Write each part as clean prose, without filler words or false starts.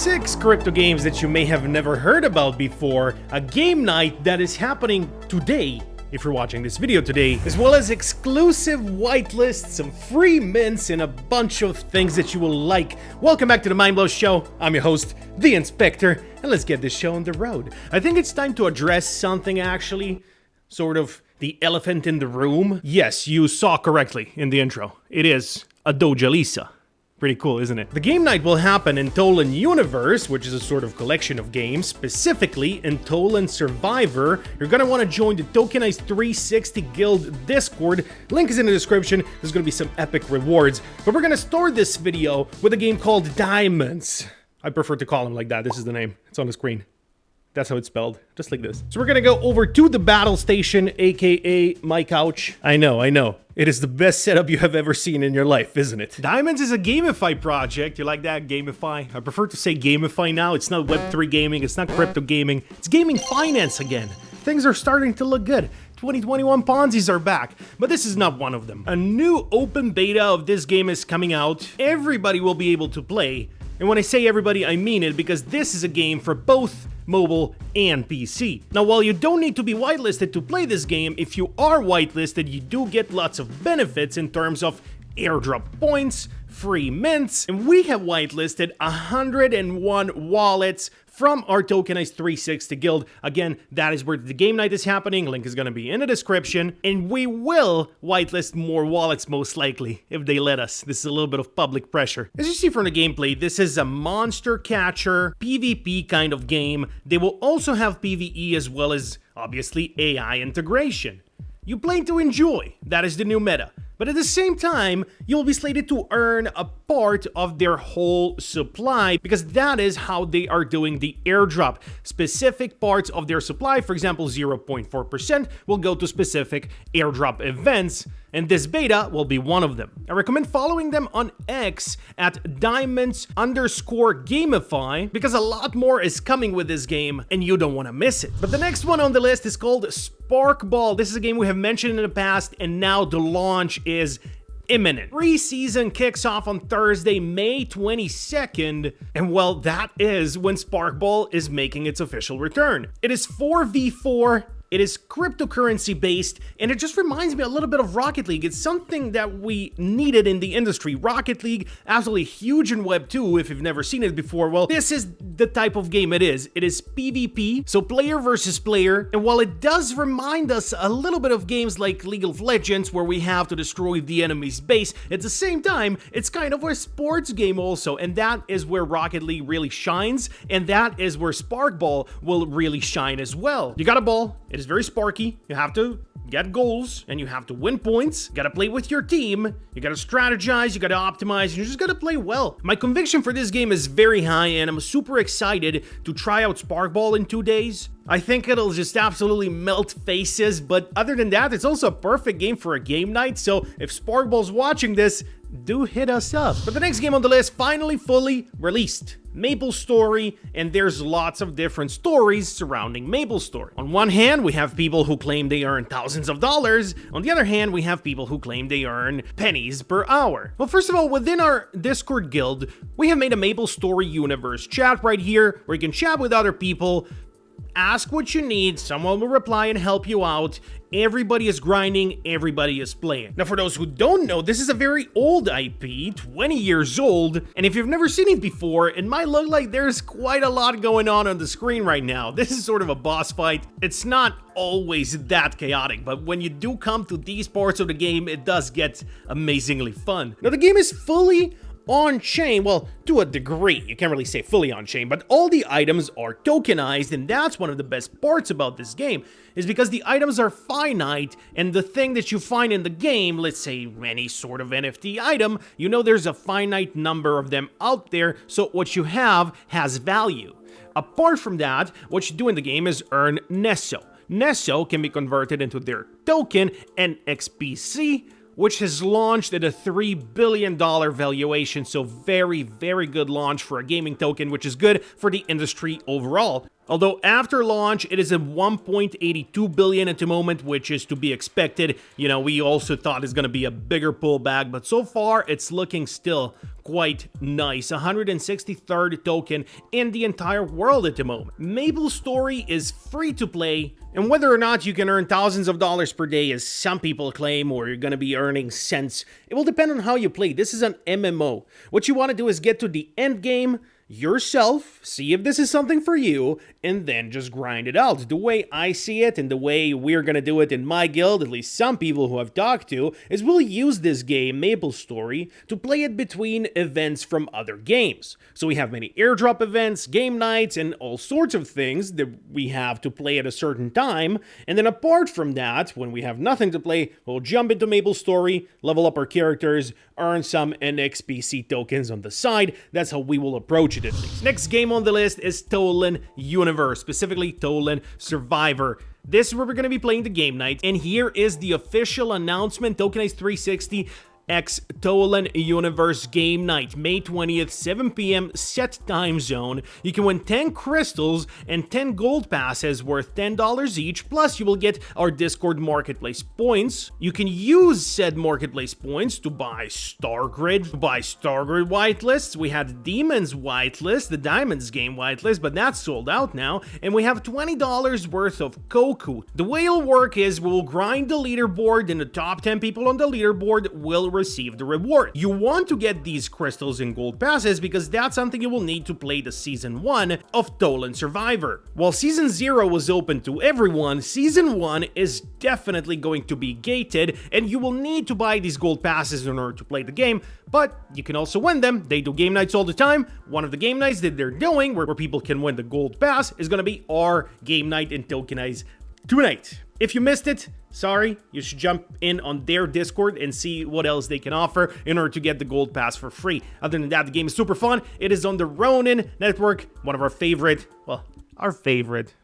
6 crypto games that you may have never heard about before, a game night that is happening today, if you're watching this video today, as well as exclusive whitelists, some free mints, and a bunch of things that you will like. Welcome back to the Mind Blow Show. I'm your host, The Inspector, and let's get this show on the road. I think it's time to address something actually, sort of the elephant in the room. Yes, you saw correctly in the intro. It is a Doja Lisa. Pretty cool, isn't it? The game night will happen in Tollan Univesre, which is a sort of collection of games, specifically in Tollan Survivor. You're gonna want to join the Tokenized 360 Guild Discord. Link is in the description. There's gonna be some epic rewards. But we're gonna start this video with a game called Daemons. I prefer to call him like that. This is the name. It's on the screen. That's how it's spelled, just like this. So we're gonna go over to the battle station, aka my couch. I know. It is the best setup you have ever seen in your life, isn't it? Daemons is a gamify project. You like that, gamify? I prefer to say gamify now. It's not Web3 gaming, it's not crypto gaming. It's gaming finance again. Things are starting to look good. 2021 Ponzi's are back, but this is not one of them. A new open beta of this game is coming out. Everybody will be able to play. And when I say everybody, I mean it, because this is a game for both mobile and PC. Now, while you don't need to be whitelisted to play this game, if you are whitelisted, you do get lots of benefits in terms of airdrop points, free mints, and we have whitelisted 101 wallets from our Tokenized 360 Guild. Again, that is where the game night is happening. Link is going to be in the description. And we will whitelist more wallets most likely, if they let us. This is a little bit of public pressure. As you see from the gameplay, this is a monster catcher, PvP kind of game. They will also have PvE as well as, obviously, AI integration. You play to enjoy. That is the new meta. But at the same time, you'll be slated to earn a part of their whole supply, because that is how they are doing the airdrop. Specific parts of their supply, for example 0.4%, will go to specific airdrop events, and this beta will be one of them. I recommend following them on X at Diamonds_gamify, because a lot more is coming with this game and you don't want to miss it. But the next one on the list is called Sparkball. This is a game we have mentioned in the past, and now the launch is imminent. Pre-season kicks off on Thursday, May 22nd, and well, that is when Sparkball is making its official return. It is 4v4. It is cryptocurrency based, and it just reminds me a little bit of Rocket League. It's something that we needed in the industry. Rocket League, absolutely huge in Web 2, if you've never seen it before. Well, this is the type of game it is. It is PvP, so player versus player, and while it does remind us a little bit of games like League of Legends, where we have to destroy the enemy's base, at the same time, it's kind of a sports game also, and that is where Rocket League really shines, and that is where Sparkball will really shine as well. You got a ball. It is very sparky. You have to get goals and you have to win points. You gotta play with your team. You gotta strategize, you gotta optimize, and you just gotta play well. My conviction for this game is very high, and I'm super excited to try out Sparkball in 2 days. I think it'll just absolutely melt faces, but other than that, it's also a perfect game for a game night, so if Sparkball's watching this, do hit us up. But the next game on the list finally fully released. MapleStory, and there's lots of different stories surrounding MapleStory. On one hand, we have people who claim they earn thousands of dollars. On the other hand, we have people who claim they earn pennies per hour. Well, first of all, within our Discord guild, we have made a MapleStory Universe chat right here, where you can chat with other people, ask what you need, someone will reply and help you out. Everybody is grinding, everybody is playing. Now, for those who don't know, this is a very old IP, 20 years old, and if you've never seen it before, it might look like there's quite a lot going on the screen right now. This is sort of a boss fight. It's not always that chaotic, but when you do come to these parts of the game, it does get amazingly fun. Now, the game is fully on-chain, well, to a degree. You can't really say fully on-chain, but all the items are tokenized, and that's one of the best parts about this game, is because the items are finite, and the thing that you find in the game, let's say any sort of NFT item, you know there's a finite number of them out there, so what you have has value. Apart from that, what you do in the game is earn Nesso. Nesso can be converted into their token, NXPC, which has launched at a $3 billion valuation, so very, very good launch for a gaming token, which is good for the industry overall. Although after launch, it is at 1.82 billion at the moment, which is to be expected. You know, we also thought it's going to be a bigger pullback, but so far it's looking still quite nice. 163rd token in the entire world at the moment. MapleStory is free to play, and whether or not you can earn thousands of dollars per day, as some people claim, or you're gonna be earning cents, it will depend on how you play. This is an MMO. What you want to do is get to the end game yourself, see if this is something for you, and then just grind it out. The way I see it, and the way we're gonna do it in my guild, at least some people who I've talked to, is we'll use this game, MapleStory, to play it between events from other games. So we have many airdrop events, game nights, and all sorts of things that we have to play at a certain time, and then apart from that, when we have nothing to play, we'll jump into MapleStory, level up our characters, earn some NXPC tokens on the side. That's how we will approach it. Next game on the list is Tollan Univesre, specifically Tollan Survivor. This is where we're going to be playing the game night, and here is the official announcement, Tokenized 360 X Tollan Univesre Game Night, May 20th, 7 p.m. set time zone. You can win 10 crystals and 10 gold passes worth $10 each, plus you will get our Discord marketplace points. You can use said marketplace points to buy Stargrid, whitelists. We had Daemons whitelist, the Daemons game whitelist, but that's sold out now, and we have $20 worth of Koku. The way it'll work is we will grind the leaderboard, and the top 10 people on the leaderboard will receive the reward. You want to get these crystals and gold passes because that's something you will need to play the Season 1 of Tollan Survivor. While Season 0 was open to everyone, Season 1 is definitely going to be gated, and you will need to buy these gold passes in order to play the game, but you can also win them. They do game nights all the time. One of the game nights that they're doing where people can win the gold pass is going to be our game night in Tokenize tonight. If you missed it, sorry, you should jump in on their Discord and see what else they can offer in order to get the gold pass for free. Other than that, the game is super fun. It is on the Ronin network, one of our favorite, well, our favorite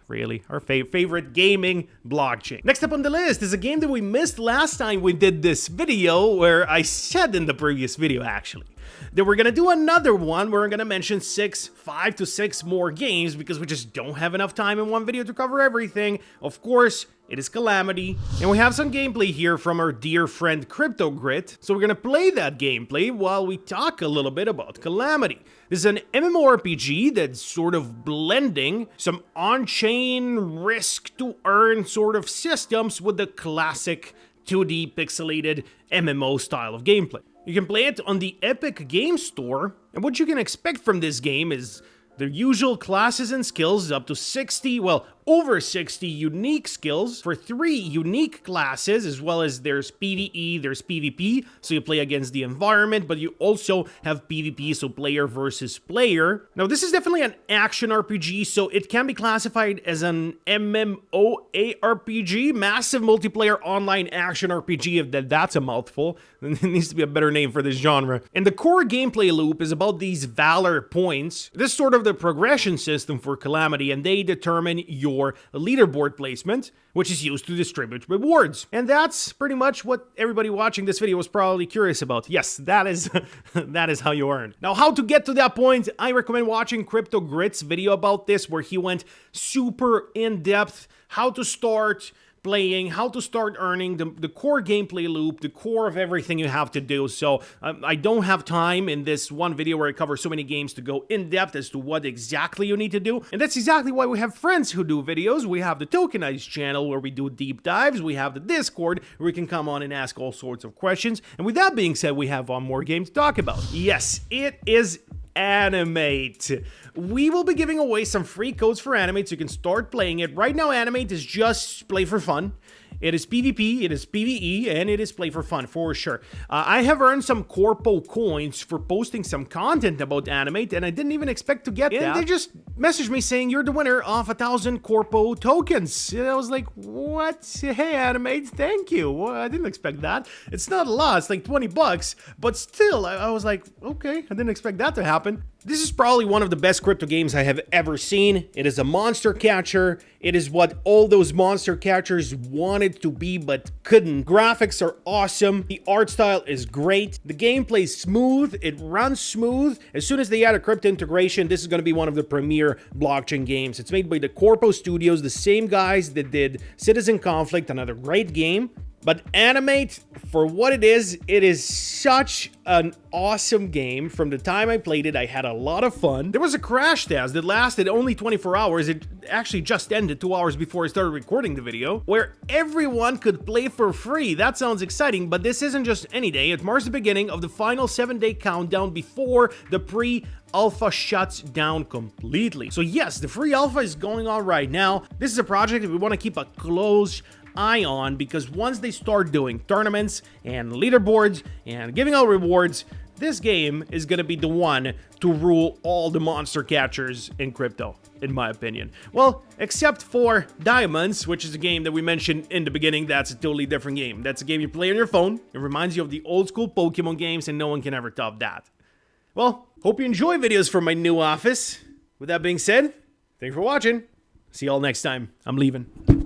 gaming blockchain. Next up on the list is a game that we missed last time we did this video, where I said in the previous video actually that we're gonna do another one where we're gonna mention 5 to 6 more games because we just don't have enough time in one video to cover everything. Of course, it is Calamity, and we have some gameplay here from our dear friend CryptoGrit, so we're gonna play that gameplay while we talk a little bit about Calamity. This is an MMORPG that's sort of blending some on-chain risk-to-earn sort of systems with the classic 2D pixelated MMO style of gameplay. You can play it on the Epic Game Store, and what you can expect from this game is the usual classes and skills, up to 60, well, over 60 unique skills for 3 unique classes, as well as there's PvE, there's PvP, so you play against the environment, but you also have PvP, so player versus player. Now, this is definitely an action RPG, so it can be classified as an MMOARPG, massive multiplayer online action RPG, if that's a mouthful. There needs to be a better name for this genre. And the core gameplay loop is about these Valor points. This is sort of the progression system for Calamity, and they determine your leaderboard placement, which is used to distribute rewards. And that's pretty much what everybody watching this video was probably curious about. Yes, that is that is how you earn. Now, how to get to that point, I recommend watching CryptoGrit's video about this, where he went super in-depth, how to start playing, how to start earning, the core gameplay loop, the core of everything you have to do. So I don't have time in this one video where I cover so many games to go in depth as to what exactly you need to do. And that's exactly why we have friends who do videos. We have the Tokenized channel where we do deep dives. We have the Discord where we can come on and ask all sorts of questions. And with that being said, we have one more game to talk about. Yes, it is AneeMate. We will be giving away some free codes for AneeMate so you can start playing it. Right now, AneeMate is just play for fun. It is PvP, it is PvE, and it is play for fun, for sure. I have earned some Corpo coins for posting some content about AneeMate, and I didn't even expect to get that. And they just messaged me saying, you're the winner of 1,000 Corpo tokens. And I was like, what? Hey, AneeMate, thank you. Well, I didn't expect that. It's not a lot, it's like 20 bucks, but still, I was like, okay, I didn't expect that to happen. This is probably one of the best crypto games I have ever seen. It is a monster catcher. It is what all those monster catchers wanted to be but couldn't. Graphics are awesome. The art style is great. The gameplay is smooth. It runs smooth. As soon as they add a crypto integration, this is going to be one of the premier blockchain games. It's made by the Corpo Studios, the same guys that did Citizen Conflict, another great game. But AneeMate, for what it is such an awesome game. From the time I played it, I had a lot of fun. There was a crash test that lasted only 24 hours. It actually just ended 2 hours before I started recording the video, where everyone could play for free. That sounds exciting, but this isn't just any day. It marks the beginning of the final 7-day countdown before the pre-alpha shuts down completely. So yes, the free alpha is going on right now. This is a project that we want to keep a close eye on, because once they start doing tournaments and leaderboards and giving out rewards, this game is going to be the one to rule all the monster catchers in crypto, in my opinion. Well, except for Daemons, which is a game that we mentioned in the beginning. That's a totally different game. That's a game you play on your phone. It reminds you of the old school Pokemon games, and no one can ever top that. Well, hope you enjoy videos from my new office. With that being said, thanks for watching. See y'all next time. I'm leaving.